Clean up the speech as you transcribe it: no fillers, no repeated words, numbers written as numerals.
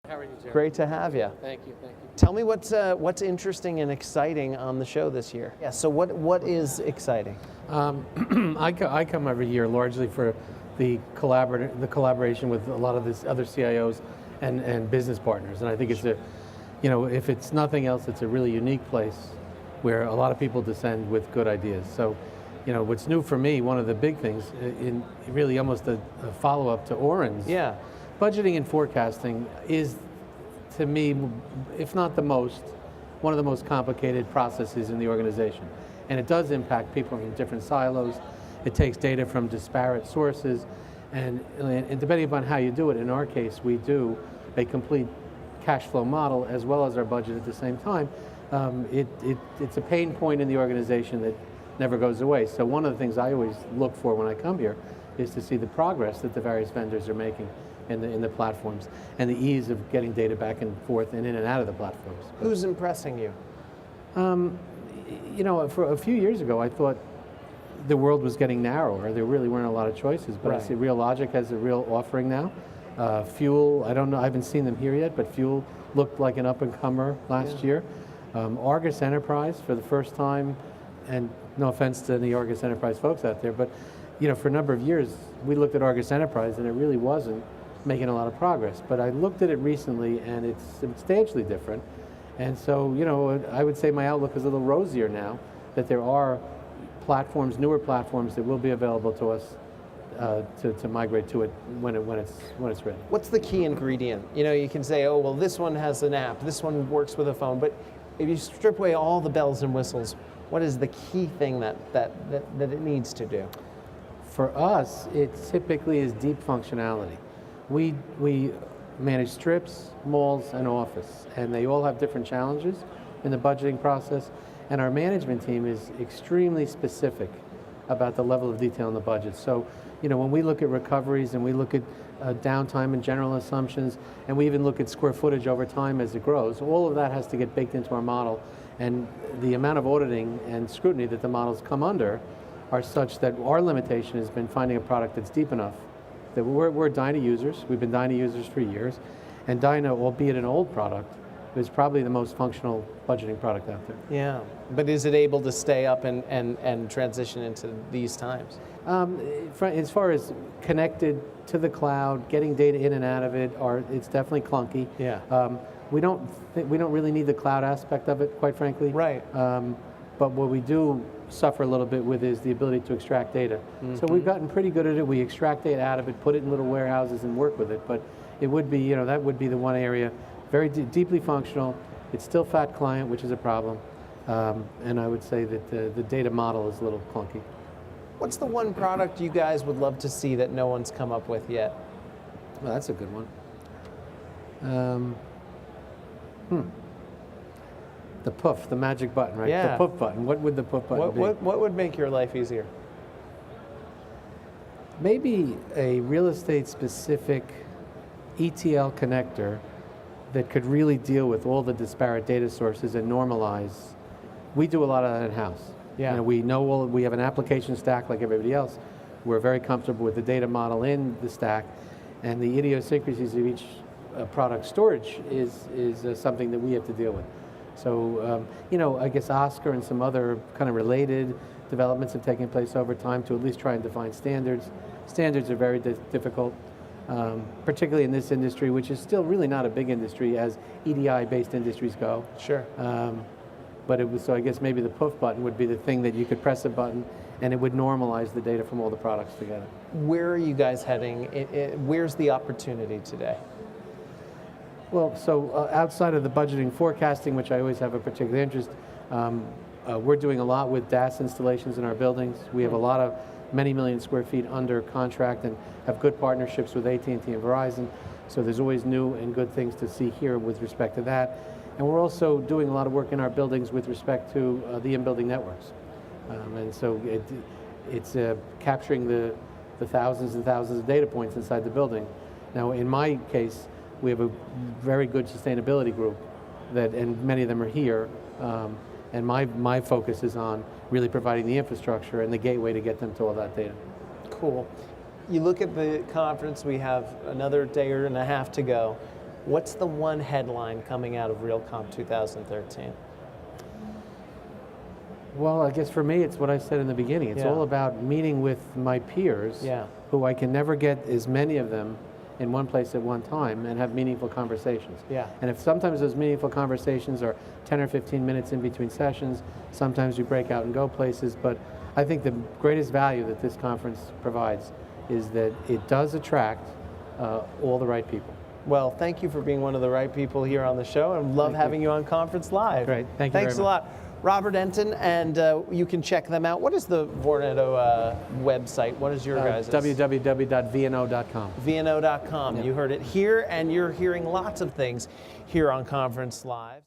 How are you, Jerry? Great to have you. Thank you, thank you. Tell me what's interesting and exciting on the show this year. Yeah. So what is exciting? I come every year largely for the collaboration with a lot of these other CIOs and business partners, and I think it's if it's nothing else, it's a really unique place where a lot of people descend with good ideas. So, what's new for me, one of the big things, in really almost a follow-up to Oren's. Yeah. Budgeting and forecasting is, to me, if not the most, one of the most complicated processes in the organization. And it does impact people from different silos. It takes data from disparate sources. And depending upon how you do it, in our case, we do a complete cash flow model as well as our budget at the same time. It's a pain point in the organization that never goes away. So one of the things I always look for when I come here is to see the progress that the various vendors are making in the platforms and the ease of getting data back and forth and in and out of the platforms. Who's impressing you? For a few years ago, I thought the world was getting narrower. There really weren't a lot of choices, but right. I see Realogic has a real offering now. Fuel, I don't know, I haven't seen them here yet, but Fuel looked like an up-and-comer last year. Argus Enterprise, for the first time, and no offense to any Argus Enterprise folks out there, but for a number of years, we looked at Argus Enterprise and it really wasn't making a lot of progress. But I looked at it recently and it's substantially different. And so, I would say my outlook is a little rosier now, that there are platforms, newer platforms that will be available to us to migrate to it when it's ready. What's the key ingredient? You can say, oh, well, this one has an app, this one works with a phone, but if you strip away all the bells and whistles, what is the key thing that it needs to do? For us, it typically is deep functionality. We manage strips, malls, and office, and they all have different challenges in the budgeting process, and our management team is extremely specific about the level of detail in the budget. So, when we look at recoveries and we look at downtime and general assumptions, and we even look at square footage over time as it grows, all of that has to get baked into our model, and the amount of auditing and scrutiny that the models come under are such that our limitation has been finding a product that's deep enough. That we're Dyna users, we've been Dyna users for years, and Dyna, albeit an old product, is probably the most functional budgeting product out there. Yeah, but is it able to stay up and transition into these times? As far as connected to the cloud, getting data in and out of it, it's definitely clunky. Yeah. We don't really need the cloud aspect of it, quite frankly. Right. But what we do suffer a little bit with is the ability to extract data. Mm-hmm. So we've gotten pretty good at it. We extract data out of it, put it in little warehouses and work with it. But it would be, that would be the one area, very deeply functional. It's still fat client, which is a problem. And I would say that the data model is a little clunky. What's the one product you guys would love to see that no one's come up with yet? Well, that's a good one. The puff, the magic button, right? Yeah. The puff button. What would the puff button be? What would make your life easier? Maybe a real estate specific ETL connector that could really deal with all the disparate data sources and normalize. We do a lot of that in-house. Yeah. We have an application stack like everybody else. We're very comfortable with the data model in the stack, and the idiosyncrasies of each product storage is something that we have to deal with. So, I guess Oscar and some other kind of related developments have taken place over time to at least try and define standards. Standards are very difficult, particularly in this industry, which is still really not a big industry as EDI-based industries go. Sure. So I guess maybe the puff button would be the thing that you could press a button and it would normalize the data from all the products together. Where are you guys heading? Where's the opportunity today? Well, so outside of the budgeting forecasting, which I always have a particular interest, we're doing a lot with DAS installations in our buildings. We have a lot of many million square feet under contract and have good partnerships with AT&T and Verizon. So there's always new and good things to see here with respect to that. And we're also doing a lot of work in our buildings with respect to the in-building networks. And so it's capturing the thousands and thousands of data points inside the building. Now, in my case, we have a very good sustainability group and many of them are here. And my focus is on really providing the infrastructure and the gateway to get them to all that data. Cool. You look at the conference, we have another day and a half to go. What's the one headline coming out of Realcomm 2013? Well, I guess for me, it's what I said in the beginning. It's Yeah. all about meeting with my peers, Yeah. who I can never get as many of them in one place at one time, and have meaningful conversations. Yeah. And if sometimes those meaningful conversations are 10 or 15 minutes in between sessions, sometimes we break out and go places, but I think the greatest value that this conference provides is that it does attract all the right people. Well, thank you for being one of the right people here on the show, and love Thank you. having you on Conference Live. Great. Thank you Thanks very a much. lot. Robert Entin, and you can check them out. What is the Vornado website? What is your guys'? www.vno.com. VNO.com. Yep. You heard it here, and you're hearing lots of things here on Conference Live.